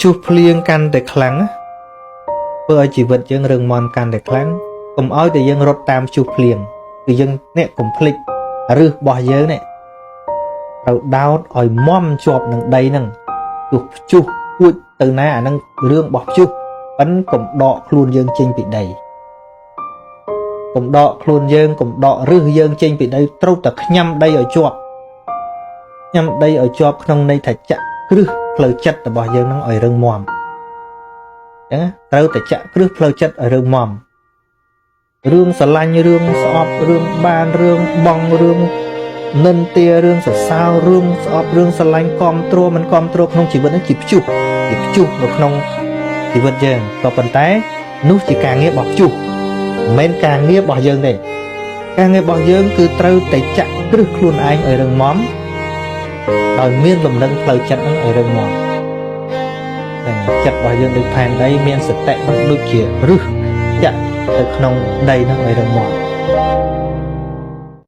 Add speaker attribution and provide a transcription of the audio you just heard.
Speaker 1: ជួសភ្លៀងកាន់តែខ្លាំងធ្វើឲ្យជីវិតយើងរឹងមាំកាន់តែខ្លាំងកុំឲ្យតែយើងរត់តាមជួសភ្លៀងគឺយើងអ្នកកុំភ្លេចឫសរបស់យើងនេះត្រូវដោតឲ្យមាំជាប់នឹងដីហ្នឹងព្យុះគួចទៅណាអាហ្នឹងរឿងរបស់ព្យុះប៉ិនកុំដកខ្លួនយើងចេញពីដីកុំដកខ្លួនយើងកុំដកឫសយើងចេញពីដីត្រូវតែញ៉ាំដីឲ្យជាប់ញ៉ាំដីឲ្យជាប់ក្នុងន័យថាចាក់គ្រឹះផ្លូវចិត្តរបស់យើងហ្នឹងឲ្យរឹងមាំអញ្ចឹងត្រូវតែចាក់គ្រឹះផ្លូវចិត្តឲ្យរឹងមាំរឿងស្រឡាញ់រឿងស្អប់រឿងបានរឿងបងរឿងនិន្ទារឿងសរសើររឿងស្អប់រឿងស្រឡាញ់គ្រប់គ្រងមិនគ្រប់គ្រងក្នុងជីវិតនេះជាព្យុះនៅក្នុងជីវិតយើងក៏ប៉ុន្តែនោះជាការងាររបស់ព្យុះមិនមែនការងាររបស់យើងទេការងាររបស់យើងគឺត្រូវតែចាក់គ្រឹះខ្លួនឯងឲ្យរឹងមាំដោយមានលំនឹងផ្លូវចិត្តនឹងឲ្យរឹងមាំតែចិត្តរបស់យើងដូចផែនដីមានសតិនឹងដូចជាឫសចាក់ទៅក្នុងដីនឹងឲ្យរឹងមាំ